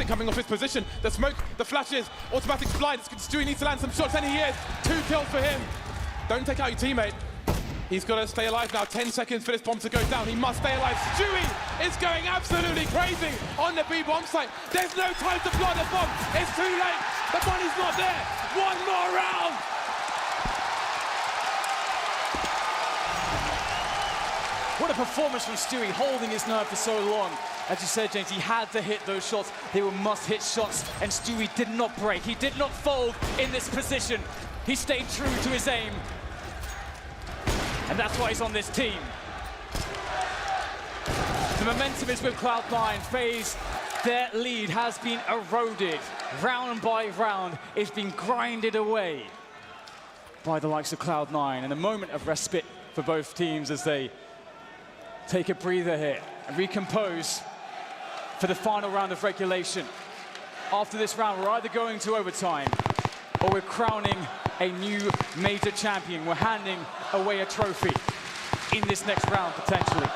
coming off his position, the smoke, the flashes, automatic blind. Stewie needs to land some shots, and he is. 2 kills for him. Don't take out your teammate. He's got to stay alive now. 10 seconds for this bomb to go down. He must stay alive. Stewie is going absolutely crazy on the B bomb site. There's no time to plant the bomb. It's too late. The money's not there. One more round. What a performance from Stewie, holding his nerve for so long. As you said, James, he had to hit those shots. They were must-hit shots, and Stewie did not break. He did not fold in this position. He stayed true to his aim. And that's why he's on this team. The momentum is with Cloud9. FaZe, their lead has been eroded. Round by round, it's been grinded away by the likes of Cloud9. And a moment of respite for both teams as they take a breather here and recompose for the final round of regulation. After this round, we're either going to overtime or we're crowning a new major champion. We're handing away a trophy in this next round, potentially.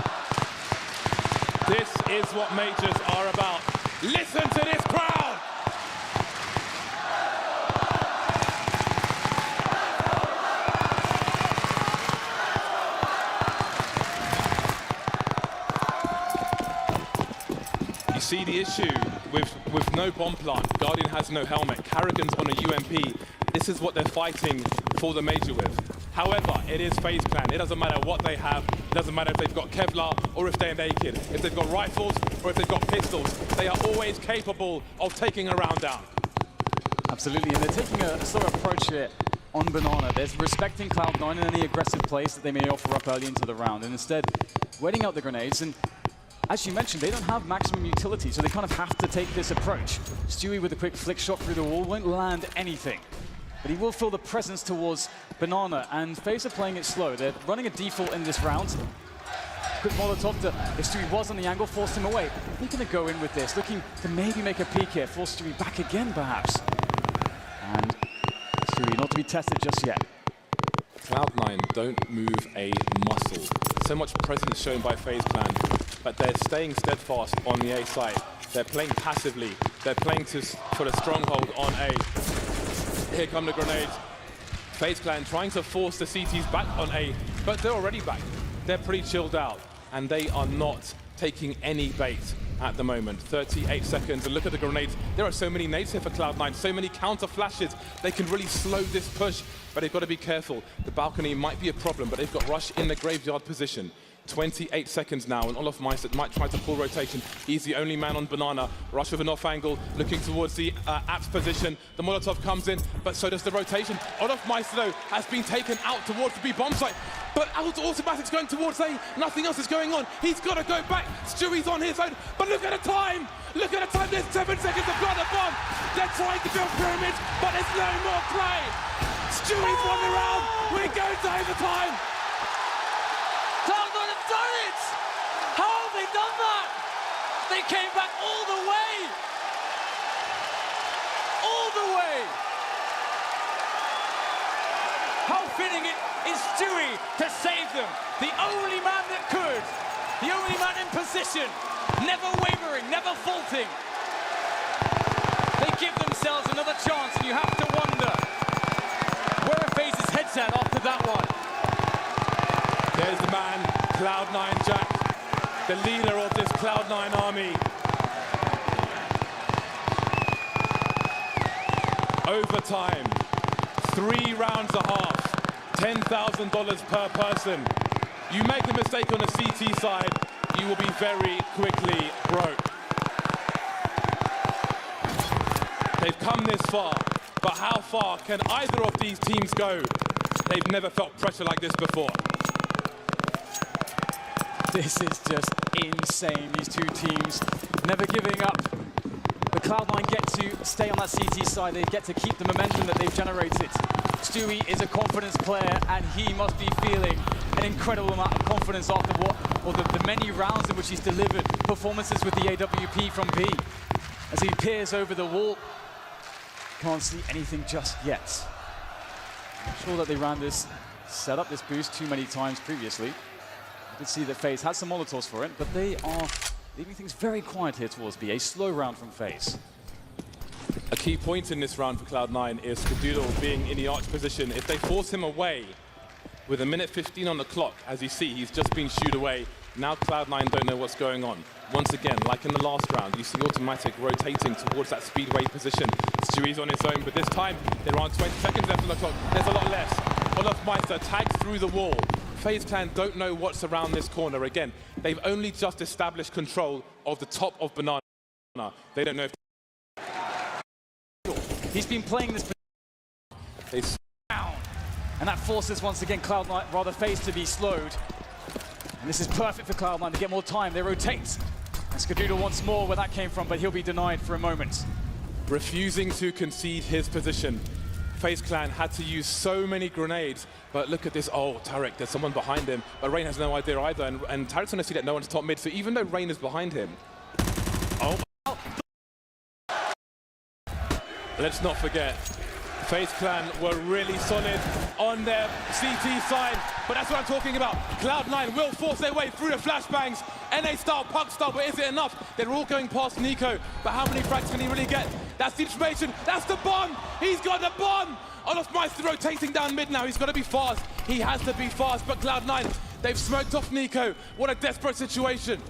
This is what majors are about. Listen to this crowd! You see the issue with no bomb plant. Guardian has no helmet. Karrigan's on a UMP. This is what they're fighting for the major with. However, it is FaZe Clan. It doesn't matter what they have. It doesn't matter if they've got Kevlar or if they're naked. If they've got rifles or if they've got pistols. They are always capable of taking a round down. Absolutely, and they're taking a slow approach here on Banana. They're respecting Cloud9 and any aggressive plays that they may offer up early into the round, and instead waiting out the grenades. And as you mentioned, they don't have maximum utility, so they kind of have to take this approach. Stewie with a quick flick shot through the wall won't land anything, but he will feel the presence towards Banana, and FaZe are playing it slow. They're running a default in this round. Quick Molotov to, if Stewie was on the angle, forced him away. They're going to go in with this, looking to maybe make a peek here, force Stewie back again, perhaps. And Stewie not to be tested just yet. Cloud9 don't move a muscle. So much presence shown by FaZe Clan, but they're staying steadfast on the A site. They're playing passively. They're playing to put a stronghold on A. Here come the grenades. FaZe Clan trying to force the CTs back on A, but they're already back. They're pretty chilled out, and they are not taking any bait at the moment. 38 seconds, and look at the grenades. There are so many nades here for Cloud9, so many counter flashes. They can really slow this push, but they've got to be careful. The balcony might be a problem, but they've got Rush in the graveyard position. 28 seconds now, and Olof Meister might try to pull rotation. He's the only man on Banana. Rush with an off angle, looking towards the Apps position. The Molotov comes in, but so does the rotation. Olof Meister, though, has been taken out towards the B bomb site, but automatic's going towards A. Nothing else is going on. He's got to go back. Stewie's on his own, but look at the time. Look at the time. There's 7 seconds to plant the bomb. They're trying to build pyramids, but there's no more play. Stewie's won the round. We're going to overtime. Cloud9 have done it! How have they done that? They came back all the way! All the way! How fitting it is Stewie to save them. The only man that could. The only man in position. Never wavering, never faulting. They give themselves another chance, and you have to wonder where are FaZe's heads at after that one. There's the man, Cloud9 Jack, the leader of this Cloud9 army. Overtime, 3 rounds a half, $10,000 per person. You make a mistake on the CT side, you will be very quickly broke. They've come this far, but how far can either of these teams go? They've never felt pressure like this before. This is just insane, these two teams never giving up. But Cloud9 get to stay on that CT side, they get to keep the momentum that they've generated. Stewie is a confidence player, and he must be feeling an incredible amount of confidence after the many rounds in which he's delivered performances with the AWP from B. As he peers over the wall, can't see anything just yet. I'm sure that they ran this, set up this boost too many times previously. You can see that FaZe has some Molotovs for it, but they are leaving things very quiet here towards B. A slow round from FaZe. A key point in this round for Cloud9 is Skadoodle being in the arch position. If they force him away with 1:15 on the clock, as you see, he's just been shooed away. Now Cloud9 don't know what's going on. Once again, like in the last round, you see Automatic rotating towards that speedway position. Stewie's on his own, but this time there aren't 20 seconds left on the clock. There's a lot less. Olaf Meister tags through the wall. FaZe Clan don't know what's around this corner. Again, they've only just established control of the top of Banana. They don't know if he's been playing this down, and that forces once again Cloud9, rather FaZe, to be slowed. And this is perfect for Cloud9 to get more time. They rotate. And Skadoodle wants more where that came from, but he'll be denied for a moment. refusing to concede his position. FaZe Clan had to use so many grenades, but look at this. Oh, Tarek, there's someone behind him, but Rain has no idea either, and Tarek's going to see that no one's top mid, so even though Rain is behind him, let's not forget, FaZe Clan were really solid on their CT side, but that's what I'm talking about. Cloud9 will force their way through the flashbangs, NA style, Pug style, but is it enough? They're all going past Nico, but how many frags can he really get? That's the information, that's the bomb! He's got the bomb! Olaf Meister rotating down mid now, he's got to be fast. He has to be fast, but Cloud9, they've smoked off Nico. What a desperate situation.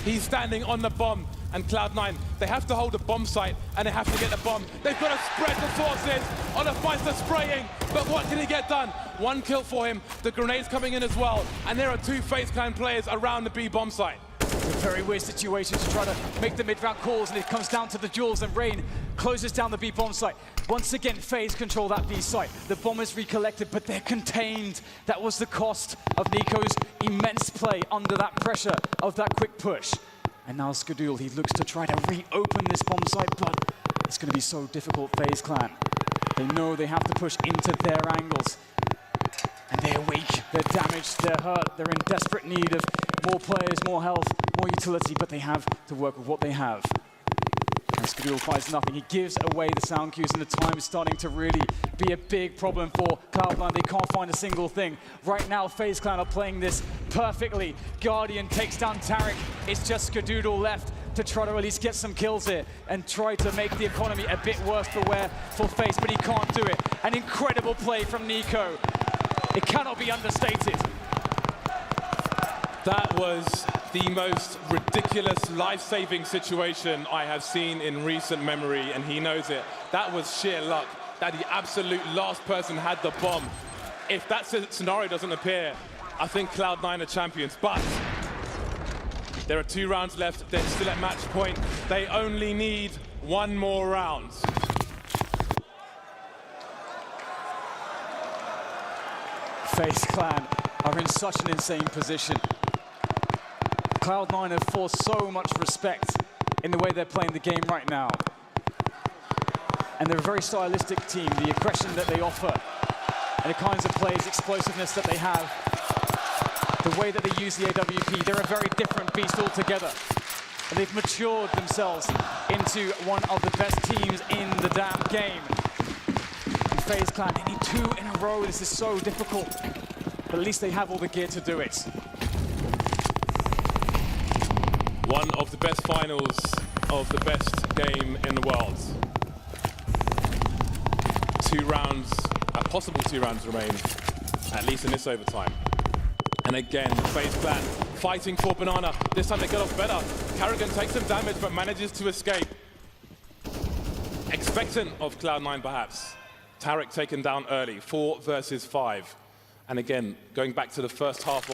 He's standing on the bomb, and Cloud9, they have to hold the bomb site, and they have to get the bomb. They've got to spread the forces. Olaf Meister spraying, but what can he get done? One kill for him, the grenades coming in as well, and there are two FaZe Clan players around the B bomb site. It's a very weird situation to try to make the mid-round calls, and it comes down to the duels, and Rain closes down the B bomb site. Once again, FaZe control that B site. The bomb is recollected, but they're contained. That was the cost of Nico's immense play under that pressure of that quick push. And now Skadoodle, he looks to try to reopen this bomb site, but it's going to be so difficult, FaZe Clan. They know they have to push into their angles. And they're weak, they're damaged, they're hurt, they're in desperate need of more players, more health, more utility, but they have to work with what they have. And Skadoodle finds nothing. He gives away the sound cues, and the time is starting to really be a big problem for Cloud9. They can't find a single thing. Right now, FaZe Clan are playing this perfectly. Guardian takes down Tarek. It's just Skadoodle left to try to at least get some kills here and try to make the economy a bit worse for FaZe, but he can't do it. An incredible play from Nico. It cannot be understated. That was the most ridiculous life-saving situation I have seen in recent memory, and he knows it. That was sheer luck, that the absolute last person had the bomb. If that scenario doesn't appear, I think Cloud9 are champions, but there are 2 rounds left. They're still at match point. They only need 1 more round. FaZe Clan are in such an insane position. Cloud9 have forced so much respect in the way they're playing the game right now. And they're a very stylistic team. The aggression that they offer and the kinds of plays, explosiveness that they have, the way that they use the AWP, they're a very different beast altogether. And they've matured themselves into one of the best teams in the damn game. FaZe Clan, they need 2 in a row. This is so difficult, but at least they have all the gear to do it. One of the best finals of the best game in the world. 2 rounds, a possible 2 rounds remain, at least in this overtime. And again, FaZe Clan fighting for Banana. This time they get off better. Carrigan takes some damage, but manages to escape. Expectant of Cloud9, perhaps. Tarek taken down early, 4 versus 5. And again, going back to the first half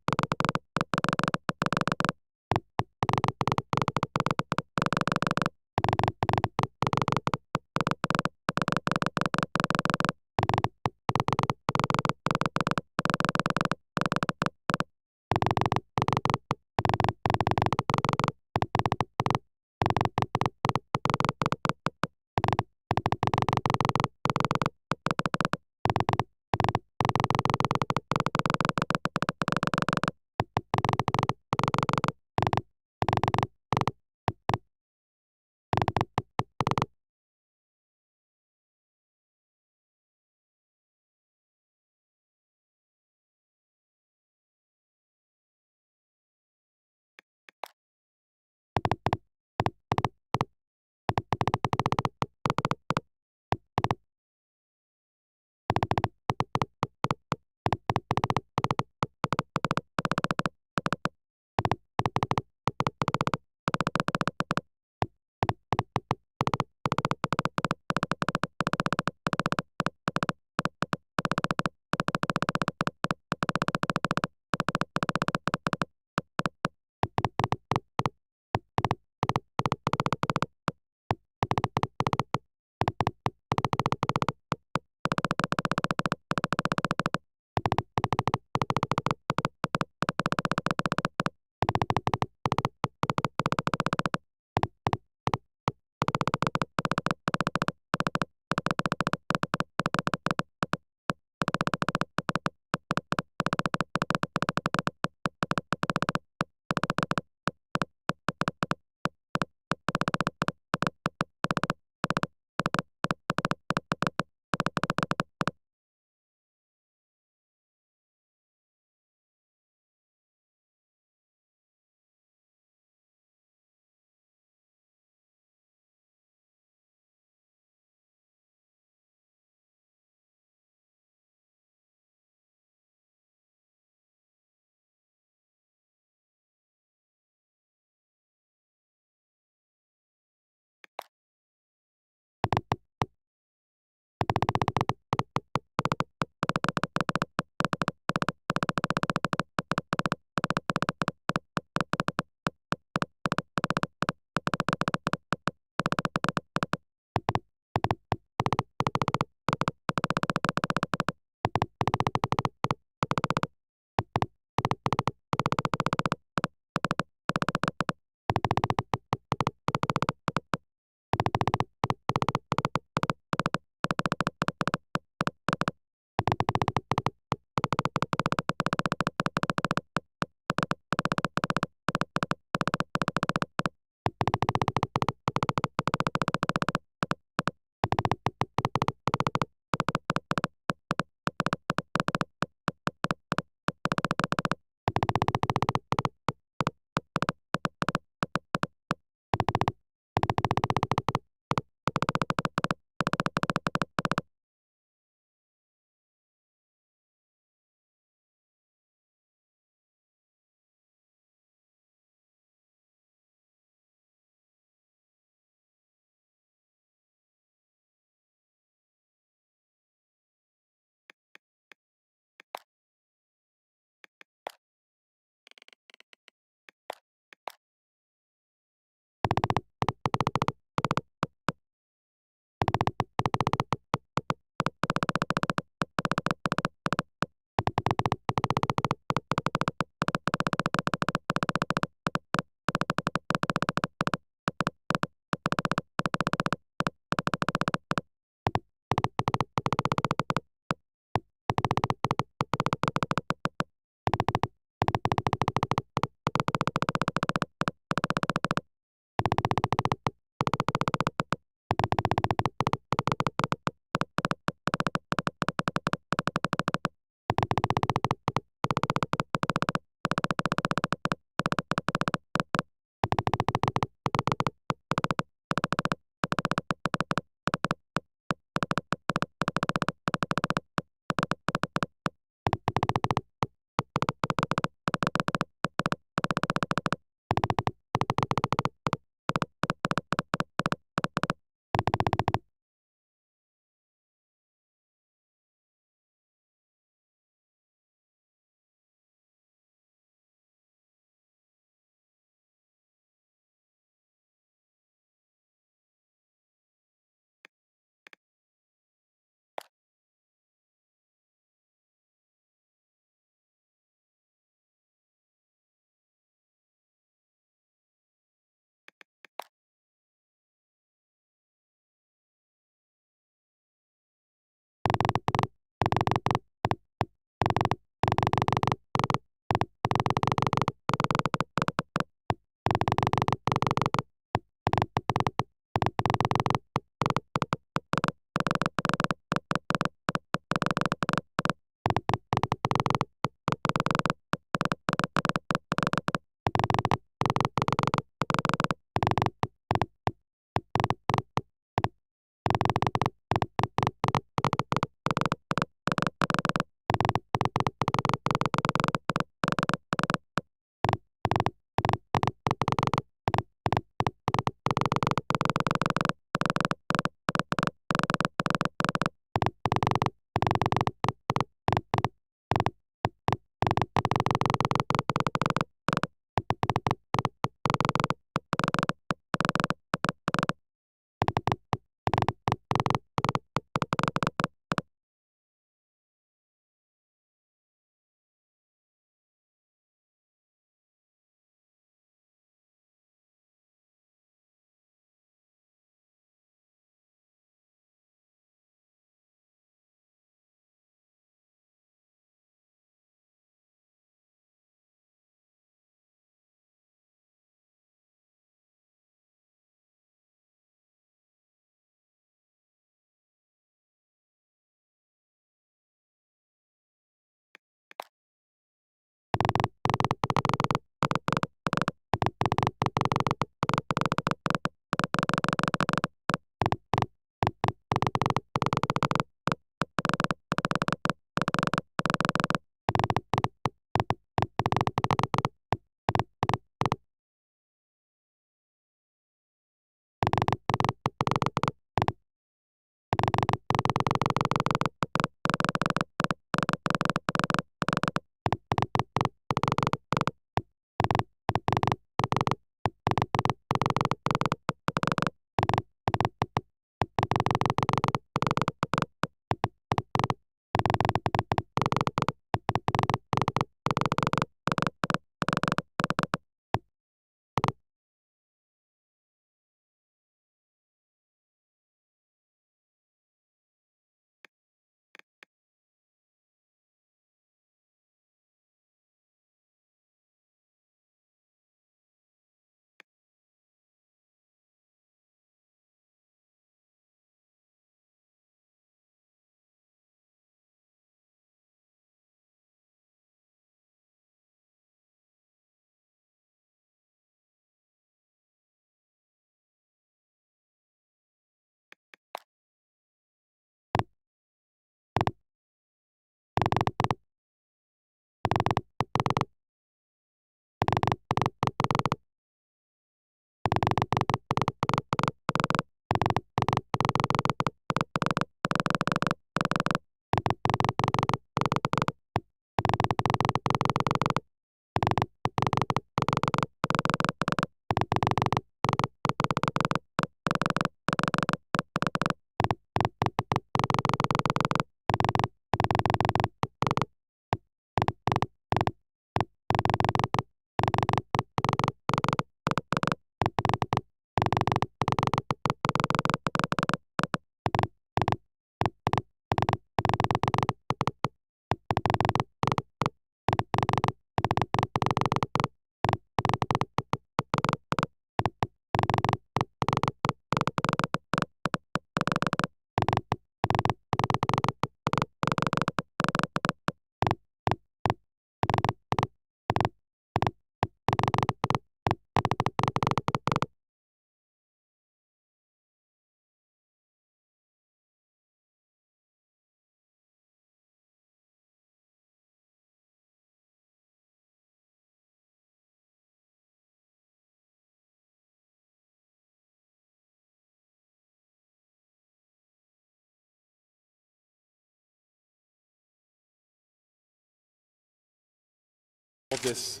of this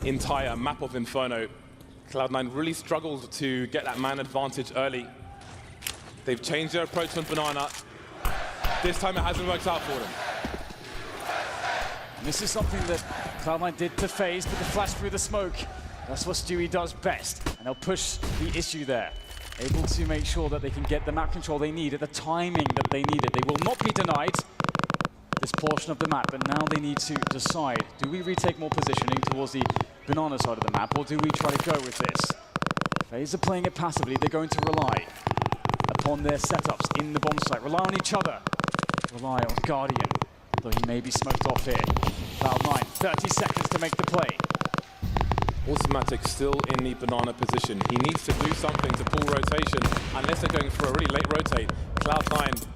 entire map of Inferno. Cloud9 really struggled to get that man advantage early. They've changed their approach on Banana. This time it hasn't worked out for them. And this is something that Cloud9 did to FaZe, but the flash through the smoke. That's what Stewie does best, and they'll push the issue there. Able to make sure that they can get the map control they need at the timing that they need it. They will not be denied this portion of the map, but now they need to decide, do we retake more positioning towards the Banana side of the map, or do we try to go with this? FaZe are playing it passively. They're going to rely upon their setups in the bomb site, rely on each other, rely on Guardian, though he may be smoked off here. Cloud9, 30 seconds to make the play. Automatic still in the Banana position. He needs to do something to pull rotation, unless they're going for a really late rotate. Cloud9,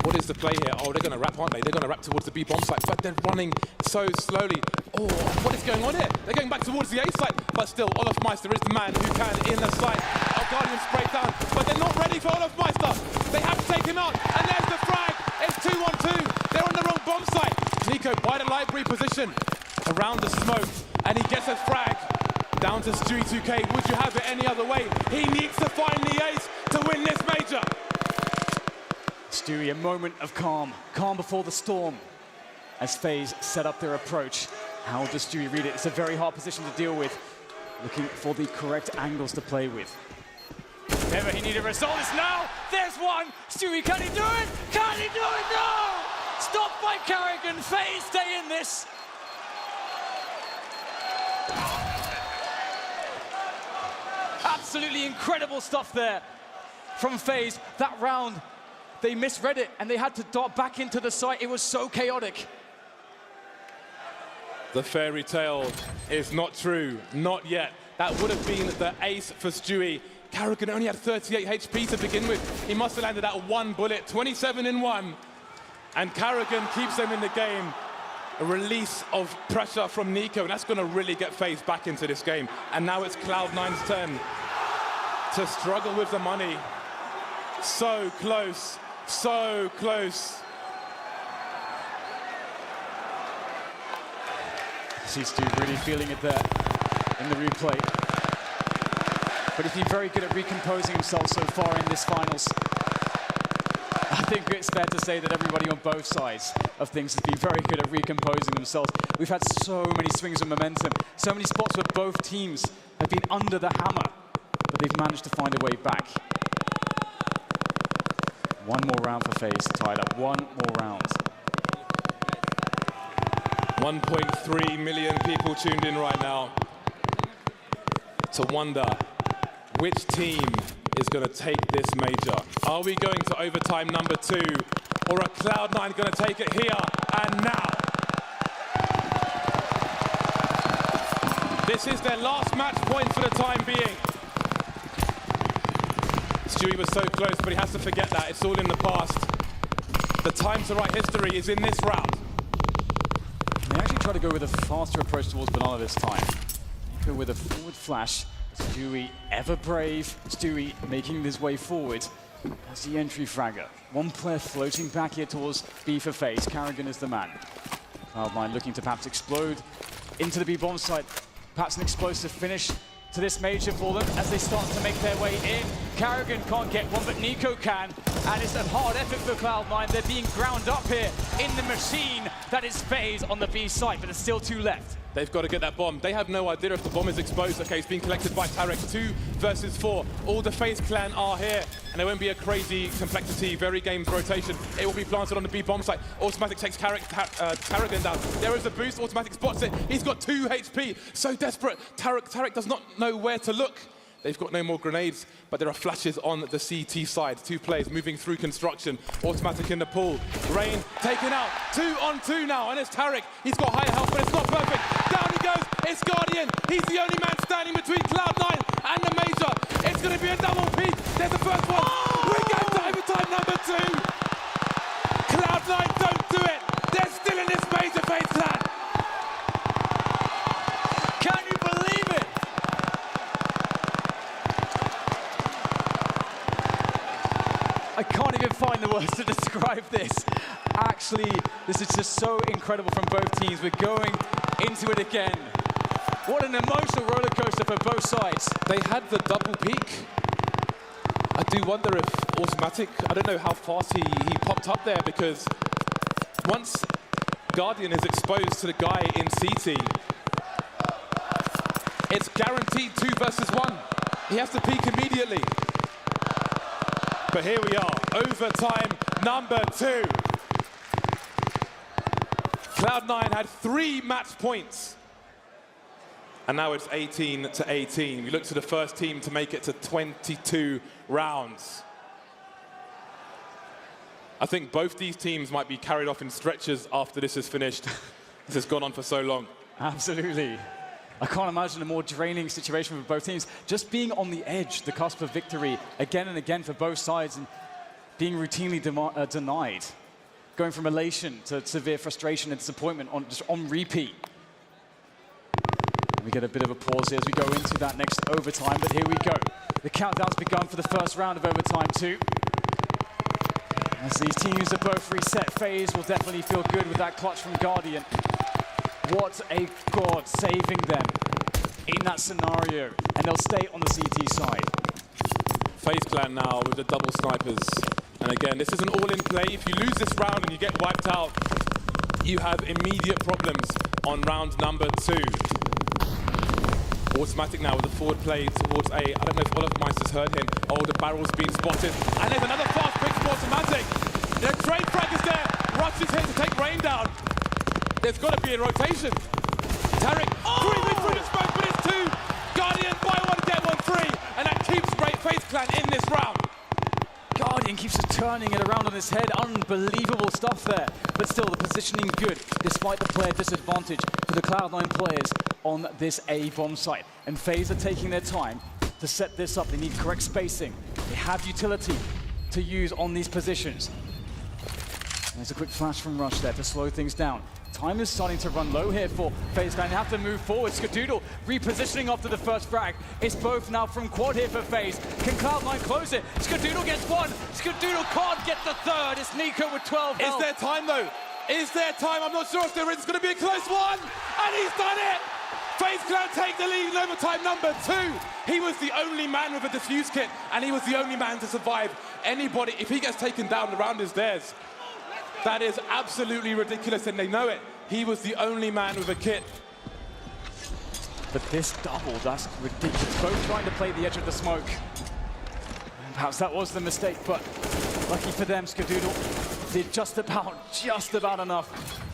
what is the play here? Oh, they're going to wrap, aren't they? They're going to wrap towards the B bomb site, but they're running so slowly. Oh, what is going on here? They're going back towards the A site, but still, Olofmeister is the man who can in the site. Oh, Guardian sprayed down, but they're not ready for Olofmeister. They have to take him out, and there's the frag. It's 2-on-2. They're on the wrong bomb site. NiKo by the library position around the smoke, and he gets a frag. Down to Stewie 2K. Would you have it any other way? He needs to find the ace to win this major. Stewie, a moment of calm. Calm before the storm. As FaZe set up their approach. How does Stewie read it? It's a very hard position to deal with. Looking for the correct angles to play with. If ever he needed a result, it's now. There's one. Stewie, can he do it? Can he do it? No! Stopped by Carrigan. FaZe stay in this. Absolutely incredible stuff there from FaZe. That round, they misread it and they had to dart back into the site. It was so chaotic. The fairy tale is not true, not yet. That would have been the ace for Stewie. Carrigan only had 38 HP to begin with. He must have landed that one bullet, 27 in one. And Carrigan keeps them in the game. A release of pressure from NiKo, and that's going to really get FaZe back into this game. And now it's Cloud9's turn to struggle with the money. So close, so close. See Stu really feeling it there in the replay. But he's been very good at recomposing himself so far in this finals. I think it's fair to say that everybody on both sides of things has been very good at recomposing themselves. We've had so many swings of momentum, so many spots where both teams have been under the hammer, but they've managed to find a way back. One more round for FaZe, tied up. One more round. 1.3 million people tuned in right now to wonder which team is going to take this major. Are we going to overtime number 2, or are Cloud9 going to take it here and now? This is their last match point for the time being. Stewie was so close, but he has to forget that. It's all in the past. The time to write history is in this round. They actually try to go with a faster approach towards Banana this time. Go with a forward flash. Stewie, ever brave. Stewie making his way forward as the entry fragger. One player floating back here towards B for FaZe. Carrigan is the man. Cloud9 looking to perhaps explode into the B bomb site. Perhaps an explosive finish to this major for them as they start to make their way in. Carrigan can't get one, but NiKo can. And it's a hard effort for Cloud9. They're being ground up here in the machine that is FaZe on the B site, but there's still 2 left. They've got to get that bomb. They have no idea if the bomb is exposed. Okay, it's being collected by Tarek. 2 versus 4. All the FaZe clan are here, and there won't be a crazy complexity, very games rotation. It will be planted on the B bomb site. Automatic takes Carrigan down. There is a boost. Automatic spots it. He's got 2 HP. So desperate. Tarek does not know where to look. They've got no more grenades, but there are flashes on the CT side. 2 players moving through construction. Automatic in the pool. Rain taken out. 2-on-2 now, and it's Tarek. He's got higher health, but it's not perfect. Down he goes. It's Guardian. He's the only man standing between Cloud9 and the major. It's going to be a double peak. There's the first one. We're going to overtime number 2. Cloud9 don't do it. They're still in this major FaZe clan. Can you believe it? I can't even find the words to describe this. Actually, this is just so incredible from both teams. We're going into it again. What an emotional roller coaster for both sides. They had the double peak. I do wonder if Automatic, I don't know how fast he popped up there, because once Guardian is exposed to the guy in CT, it's guaranteed 2 versus 1. He has to peak immediately. But here we are, overtime number 2. Cloud9 had 3 match points. And now it's 18-18. We look to the first team to make it to 22 rounds. I think both these teams might be carried off in stretchers after this is finished. This has gone on for so long. Absolutely. I can't imagine a more draining situation for both teams. Just being on the edge, the cusp of victory, again and again for both sides, and being routinely denied. Going from elation to severe frustration and disappointment just on repeat. We get a bit of a pause here as we go into that next overtime, but here we go. The countdown's begun for the first round of overtime 2. As these teams are both reset, FaZe will definitely feel good with that clutch from Guardian. What a god saving them in that scenario, and they'll stay on the CT side. FaZe Clan now with the double snipers. And again, this is an all-in play. If you lose this round and you get wiped out, you have immediate problems on round number 2. Automatic now with the forward play towards A. I don't know if Olofmeister's heard him. Oh, the barrel's been spotted. And there's another fast pick from Automatic. The trade frag is there. Rush is here to take Rain down. There's got to be a rotation. Tarek, 3 through the smoke, but it's 2. Guardian, buy one, get one free. And that keeps FaZe Clan in this round. Guardian keeps turning it around on his head. Unbelievable stuff there. But still, the positioning good, despite the player disadvantage for the Cloud9 players on this A bomb site. And FaZe are taking their time to set this up. They need correct spacing. They have utility to use on these positions. There's a quick flash from Rush there to slow things down. Time is starting to run low here for FaZe Clan. They have to move forward. Skadoodle repositioning after the first frag. It's both now from quad here for FaZe. Can Cloud9 close it? Skadoodle gets 1. Skadoodle can't get the 3rd. It's Nico with 12 health. Is there time though? Is there time? I'm not sure if there is. It's going to be a close one. And he's done it. FaZe Clan take the lead in overtime number 2. He was the only man with a defuse kit, and he was the only man to survive. Anybody, if he gets taken down, the round is theirs. That is absolutely ridiculous, and they know it. He was the only man with a kit. But this double, that's ridiculous. Both trying to play the edge of the smoke. And perhaps that was the mistake, but lucky for them, Skadoodle did just about enough.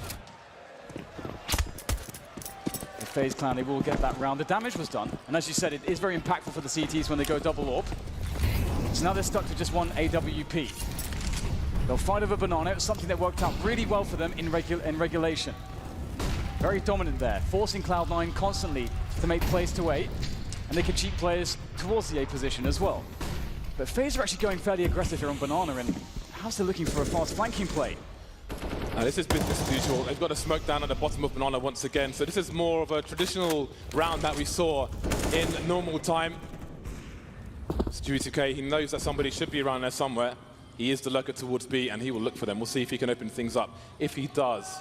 The FaZe Clan, they will get that round. The damage was done, and as you said, it is very impactful for the CTs when they go double orb. So now they're stuck to just 1 AWP. They'll fight over Banana. It was something that worked out really well for them in regulation. Very dominant there, forcing Cloud9 constantly to make plays to A, and they can cheat players towards the A position as well. But FaZe are actually going fairly aggressive here on Banana, and perhaps they're looking for a fast flanking play. This is business as usual. They've got a smoke down at the bottom of Banana once again. So this is more of a traditional round that we saw in normal time. Stewie2K, he knows that somebody should be around there somewhere. He is the lurker towards B, and he will look for them. We'll see if he can open things up. If he does,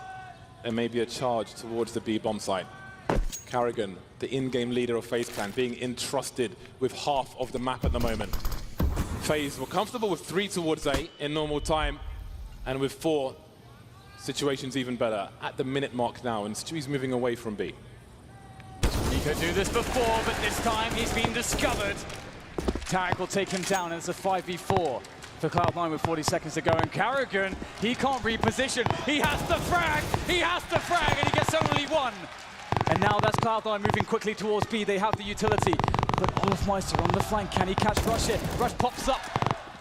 there may be a charge towards the B bomb site. Carrigan, the in-game leader of FaZe Clan, being entrusted with half of the map at the moment. FaZe were comfortable with 3 towards A in normal time, and with 4, situation's even better. At the minute mark now, and Stewie's moving away from B. He could do this before, but this time he's been discovered. Tarek will take him down, and it's a 5v4. For Cloud9 with 40 seconds to go, and Carrigan, he can't reposition. He has to frag, and he gets only 1. And now that's Cloud9 moving quickly towards B. They have the utility, but Olofmeister on the flank. Can he catch Rush here? Rush pops up,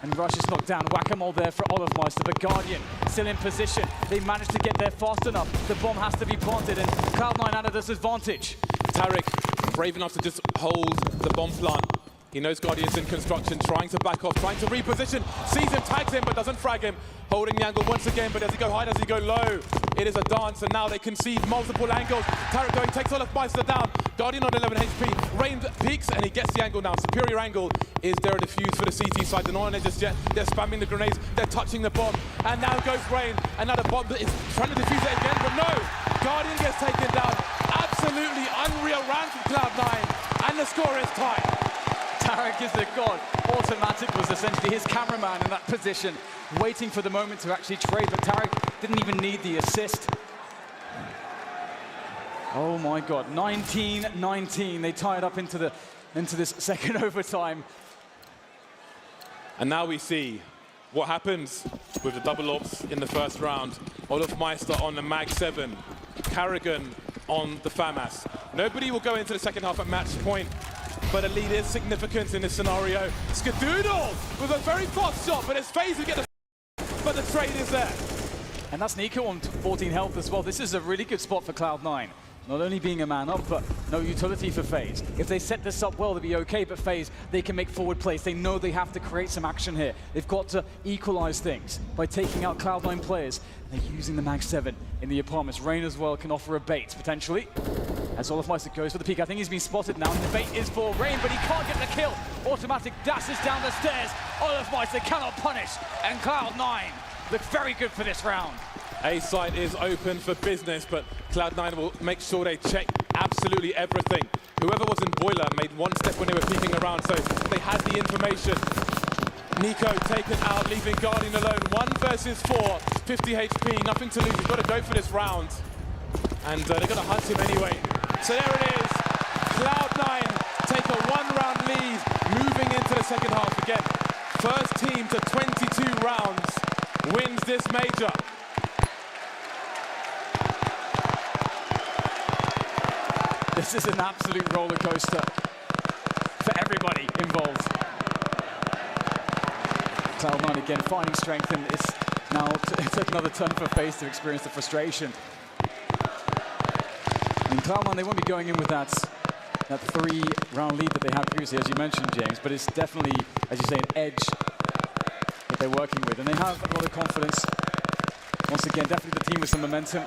and Rush is knocked down. Whack-a-mole there for Olofmeister, but Guardian still in position. They managed to get there fast enough. The bomb has to be planted, and Cloud9 at a disadvantage. Tarek, brave enough to just hold the bomb plant. He knows Guardian's in construction, trying to back off, trying to reposition. Sees him, tags him, but doesn't frag him. Holding the angle once again, but does he go high, does he go low? It is a dance, and now they concede multiple angles. Tarek going, takes Olofmeister down. Guardian on 11 HP. Rain peaks, and he gets the angle now. Superior angle. Is there a defuse for the CT side? They're not on it just yet. They're spamming the grenades. They're touching the bomb. And now goes Rain. And now the bomb is trying to defuse it again, but no. Guardian gets taken down. absolutely unreal round from Cloud9, and the score is tied. Tarek is a god. Automatic was essentially his cameraman in that position, waiting for the moment to actually trade, but Tarek didn't even need the assist. Oh my god, 19-19. They tie it up into this second overtime. And now we see what happens with the double ops in the first round. Olaf Meister on the Mag 7, Carrigan on the FAMAS. Nobody will go into the second half at match point, but a lead is significant in this scenario. Skadoodle with a very fast shot, but it's FaZe who get the but the trade is there. And that's Nico on 14 health as well. This is a really good spot for Cloud9. Not only being a man up, but no utility for FaZe. If they set this up well, they'll be okay, but FaZe, they can make forward plays. They know they have to create some action here. They've got to equalize things by taking out Cloud9 players. They're using the Mag 7 in the apartments. Rain as well can offer a bait, potentially. As Olaf Meister goes for the peak, I think he's been spotted now. And the bait is for Rain, but he can't get the kill. Automatic dashes down the stairs. Olaf Meister cannot punish, and Cloud9 look very good for this round. A site is open for business, but Cloud9 will make sure they check absolutely everything. Whoever was in Boiler made one step when they were peeking around, so they had the information. Nico taken out, leaving Guardian alone. 1 versus 4, 50 HP, nothing to lose. You've got to go for this round. And they're going to hunt him anyway. So there it is. Cloud9 take a 1-round lead, moving into the second half again. First team to 22 rounds wins this major. This is an absolute roller coaster for everybody involved. Cloud9 again finding strength, and it's now it took another turn for FaZe to experience the frustration. In Cloud9, they won't be going in with that 3-round lead that they had previously, as you mentioned, James, but it's definitely, as you say, an edge that they're working with, and they have a lot of confidence. Once again, definitely the team with some momentum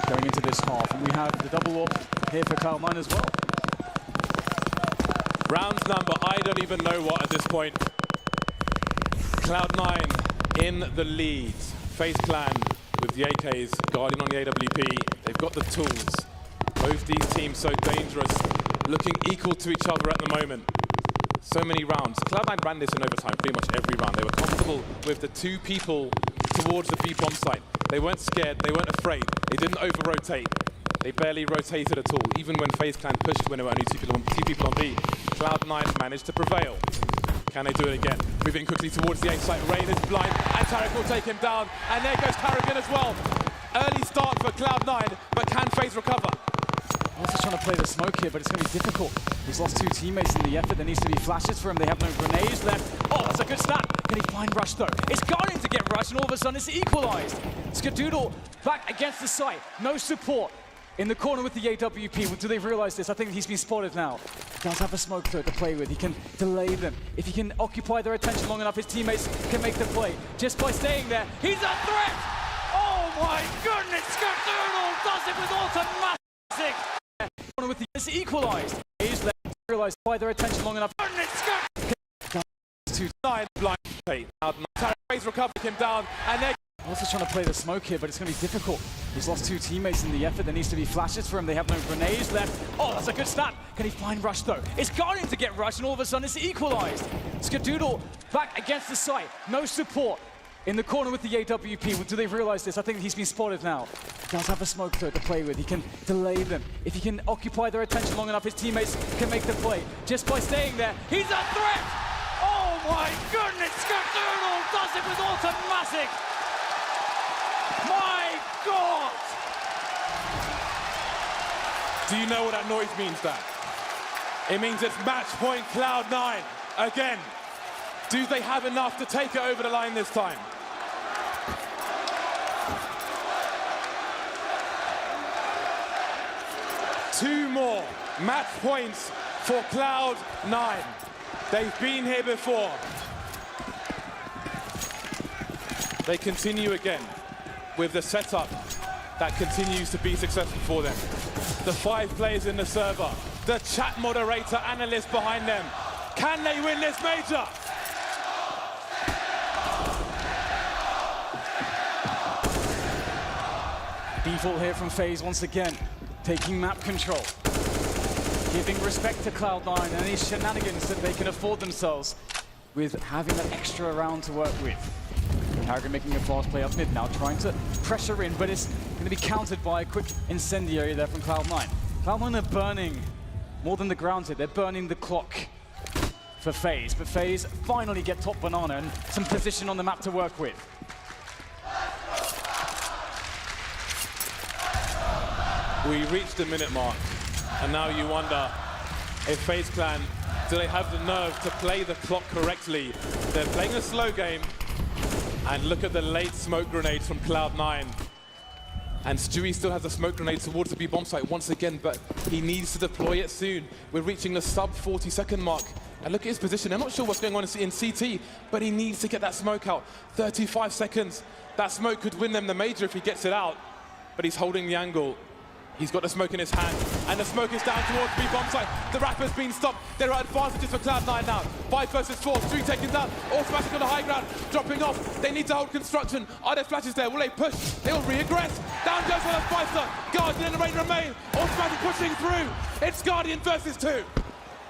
going into this half, and we have the double up here for Cloud9 as well. Round number, I don't even know what at this point. Cloud9 in the lead. FaZe Clan with the AKs, Guardian on the AWP. They've got the tools. Both these teams so dangerous, looking equal to each other at the moment. So many rounds. Cloud9 ran this in overtime pretty much every round. They were comfortable with the 2 people towards the B bomb site. They weren't scared, they weren't afraid. They didn't over-rotate. They barely rotated at all. Even when FaZe Clan pushed when there were only two people on B, Cloud9 managed to prevail. Can they do it again? Moving quickly towards the A site. Rain is blind, and Tarek will take him down. And there goes Carrigan as well. Early start for Cloud9, but can FaZe recover? Also trying to play the smoke here, but it's going to be difficult. He's lost 2 teammates in the effort. There needs to be flashes for him. They have no grenades left. Oh, that's a good snap. Can he find Rush, though? It's Guardian to get Rush, and all of a sudden it's equalized. Skadoodle back against the site. No support in the corner with the AWP. Do they realize this? I think he's been spotted now. He does have a smoke though to play with. He can delay them. If he can occupy their attention long enough, his teammates can make the play. Just by staying there, he's a threat! Oh my goodness, Skadoodle does it with automatic! With the equalized. He's left to realize by their attention long enough. To 9 blind state. FaZe recovered him down, and they're also trying to play the smoke here, but it's going to be difficult. He's lost 2 teammates in the effort. There needs to be flashes for him. They have no grenades left. Oh, that's a good snap. Can he find Rush, though? It's Guardian to get Rush, and all of a sudden it's equalized. Skadoodle back against the site. No support in the corner with the AWP. Do they realize this? I think he's been spotted now. He does have a smoke though to play with. He can delay them. If he can occupy their attention long enough, his teammates can make the play. Just by staying there, he's a threat! Oh my goodness, Skadoodle does it with automatic! My God! Do you know what that noise means, Dan? It means it's match point Cloud9 again. Do they have enough to take it over the line this time? Two more match points for Cloud9. They've been here before. They continue again with the setup that continues to be successful for them. The 5 players in the server, the chat moderator, analyst behind them. Can they win this major? Default here from FaZe once again. taking map control, giving respect to Cloud9 and any shenanigans that they can afford themselves with having that extra round to work with. Carrigan making a fast play up mid now, trying to pressure in, but it's going to be countered by a quick incendiary there from Cloud9. Cloud9 are burning more than the ground hit, they're burning the clock for FaZe, but FaZe finally get top banana and some position on the map to work with. We reached the minute mark, and now you wonder if FaZe Clan, do they have the nerve to play the clock correctly? They're playing a slow game, and look at the late smoke grenades from Cloud9. And Stewie still has a smoke grenade towards the B bomb site once again, but he needs to deploy it soon. We're reaching the sub 40-second mark. And look at his position. I'm not sure what's going on in CT, but he needs to get that smoke out. 35 seconds. That smoke could win them the major if he gets it out, but he's holding the angle. He's got the smoke in his hand, and the smoke is down towards B bomb site. The Rapper's been stopped. There are advantages for Cloud9 now. 5 versus 4, Stewie taken down. Automatic on the high ground, dropping off. They need to hold construction. Are there flashes there? Will they push? They will re-aggress. Down goes one of Spicer. Guardian and the rain remain. Automatic pushing through. It's Guardian versus 2.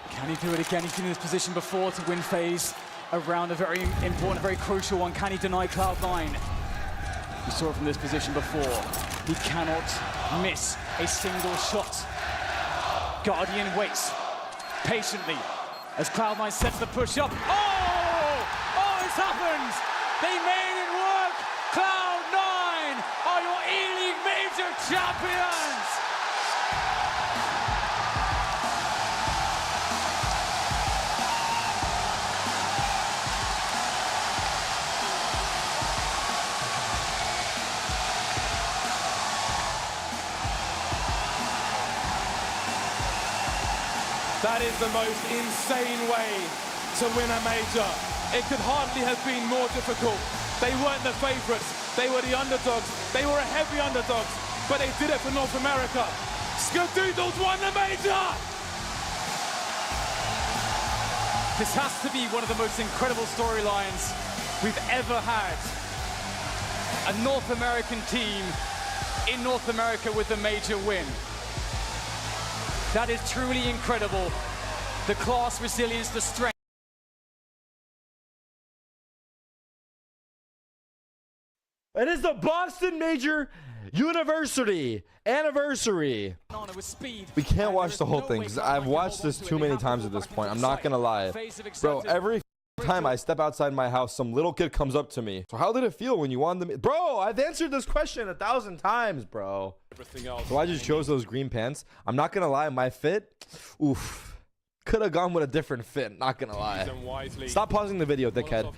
Can he do it again? He's been in this position before to win FaZe around a very important, very crucial one. Can he deny Cloud9? We saw it from this position before. He cannot miss a single shot. Guardian waits patiently as Cloud9 sets the push up. Oh, it's happened! They made it work! Cloud9 are your E-League Major champions! That is the most insane way to win a major. It could hardly have been more difficult. They weren't the favorites, they were the underdogs. They were a heavy underdogs, but they did it for North America. Skadoodles won the major! This has to be one of the most incredible storylines we've ever had. A North American team in North America with the major win. That is truly incredible. The class, resilience, the strength. It is the Boston Major University anniversary. We can't watch the whole thing because I've watched this too many times at this point. I'm not gonna lie. Bro, every time I step outside my house, some little kid comes up to me. So how did it feel when you won the... Bro, I've answered this question 1,000 times, bro. So I just chose those green pants. I'm not gonna lie, my fit, oof. Could have gone with a different fit, not gonna lie. Stop pausing the video, dickhead.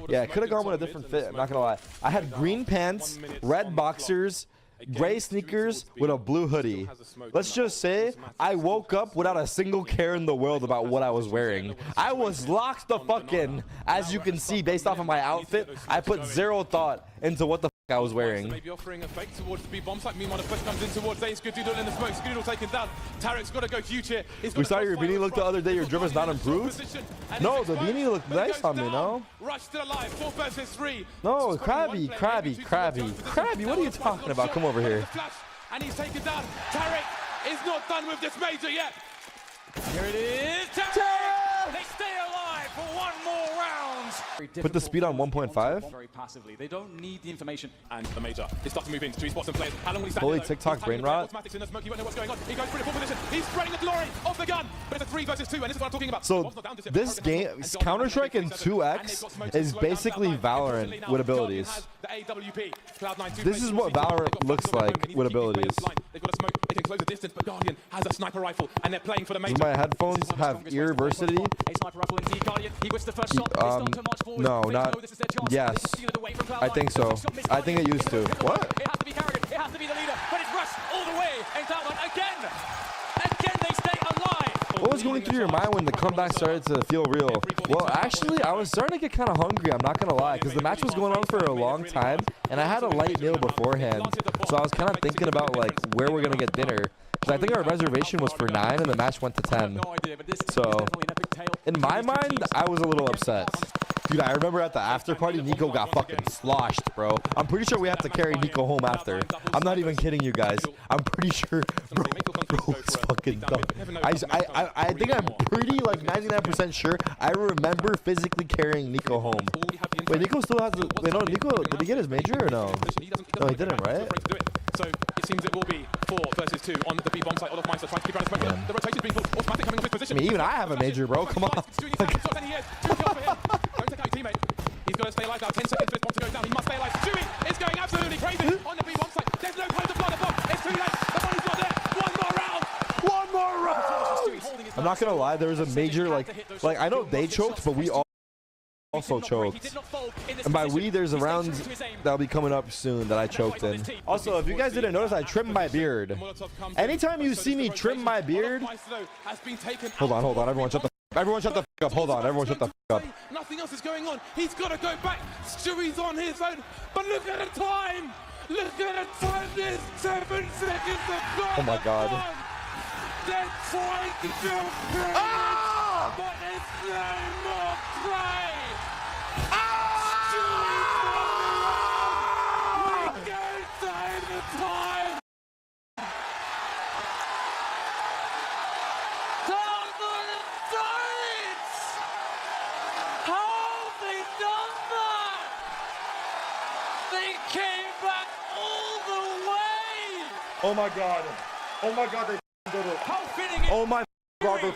Yeah, could have gone with a different fit, I'm not gonna lie. I had green pants, red boxers, gray sneakers with a blue hoodie. Let's just say I woke up without a single care in the world about what I was wearing. I was locked the fuck in. As you can see, based off of my outfit, I put zero thought into what the fuck I was wearing. Maybe offering a fake towards the B bomb site. Meanwhile, the push comes in towards Ace. Skadoodle in the smoke. Skadoodle taken down. Tarek's got to go huge here. We saw your beanie look the other day. Your drip is not improved. No, the beanie looked nice on me, no? Rush still alive. 4 versus 3. No, Krabby. What are you talking about? Come over here. And he's taken down. Tarek is not done with this major yet. Here it is. Tarek! They stay alive for one more round. Put the speed on 1.5. Very passively. They don't need the information. And the major is starting to move in. Stewie spots and players. How long will he stand Holy there, TikTok brain rot. In the smoke. You won't know what's going on. He goes for the full position. He's spreading the glory of the gun. But it's a 3 versus 2, and this is what I'm talking about. So this game, Counter-Strike in 2X is basically Valorant with abilities. This is what Valorant looks like with abilities. They've got a smoke. It can close the distance, but Guardian has a sniper rifle, and they're playing for the major. Does my headphones have earversity? A sniper rifle indeed. Guardian, he was the first shot. No, not. Yes, I think so. I think it used to. What? It has to be Carrigan. It has to be the leader, but it's rushed all the way. And Cloud9 again. Again, they stay alive. What was going through your mind when the comeback started to feel real? Well, actually, I was starting to get kind of hungry. I'm not gonna lie, because the match was going on for a long time, and I had a light meal beforehand. So I was kind of thinking about like where we're gonna get dinner. Because I think our reservation was for 9 and the match went to 10. So in my mind, I was a little upset. Dude, I remember at the after party, Nico got fucking sloshed, bro. I'm pretty sure we have to carry Nico home after. I'm not even kidding you guys. I'm pretty sure, bro it's fucking dumb. I think I'm pretty, like, 99% sure I remember physically carrying Nico home. Wait, Nico still has a... Wait, no, Nico, did he get his major or no? No, he didn't, right? So it seems it will be 4 versus 2 on the B bomb side. Olofmeister trying to keep around the smoke. The rotation being automatic coming into position. I mean, even I have a major, bro. Come on. Don't take out your teammate. He's got to stay alive now. 10 seconds for this bomb to go down. He must stay alive. Stewie is going absolutely crazy on the B bomb side. There's no time to fly the bomb. It's too late. The money's not there. One more round. One more round. I'm not gonna lie. There was a major, like I know they choked, but we also choked. And by we, there's a round that'll be coming up soon that I choked in. Also, if you guys didn't notice, I trimmed my beard. Anytime you see me trim my beard... Hold on. Everyone shut the f up. Hold on. Everyone shut the f up. Nothing else is going on. He's got to go back. Stewie's on his own. But look at the time. Look at the time. There's 7 seconds to go. Oh my god. They're trying to do it. But there's no more play. Oh my god. Oh my god, they did it. Oh my god,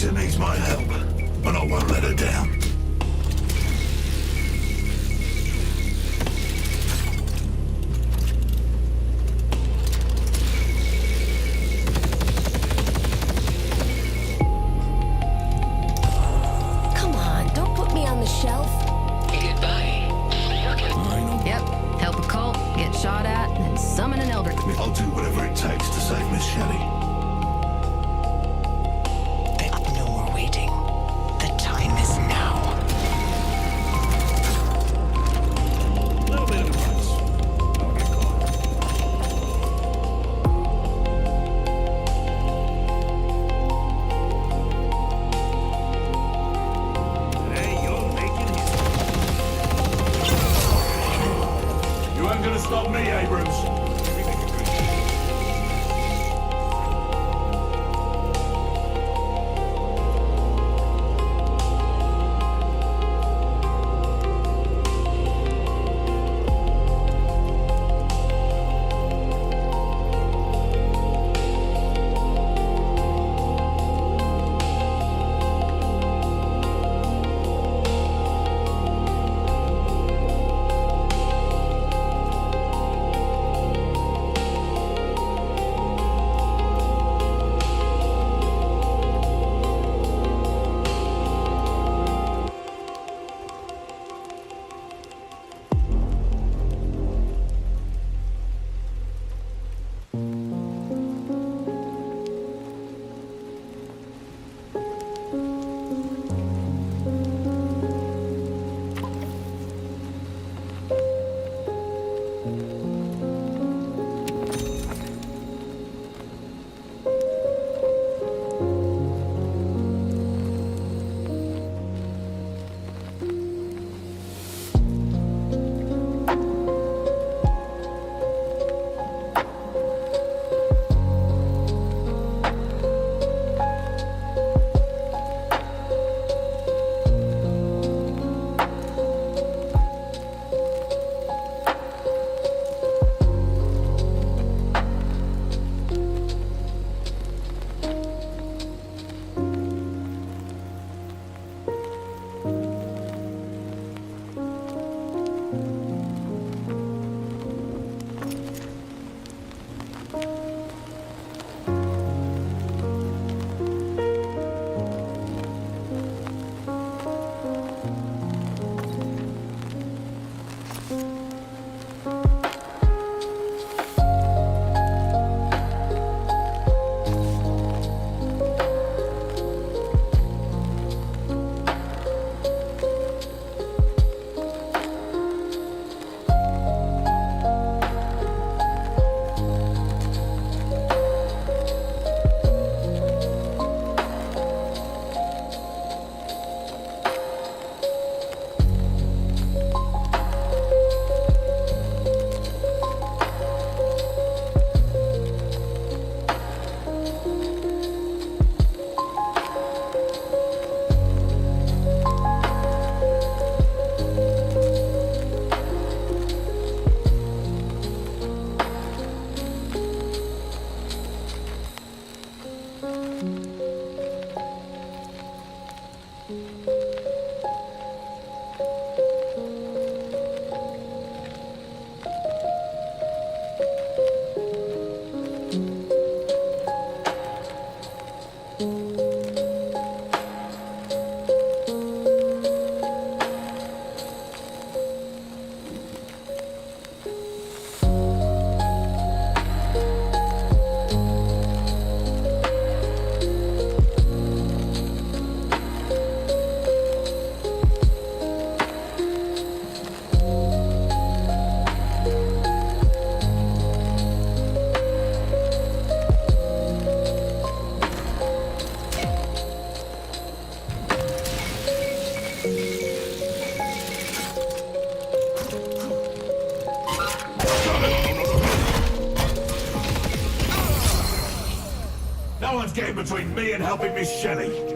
Rita needs my help, and I won't let her down. Come on, don't put me on the shelf. Goodbye. Yep, help a cult, get shot at, and summon an elder. I'll do whatever it takes to save Miss Shelley. No more waiting. The time is now. A little bit of advice. I'll get caught. Hey, you're making history. You ain't gonna stop me, Abrams. No one's getting between me and helping Miss Shelley.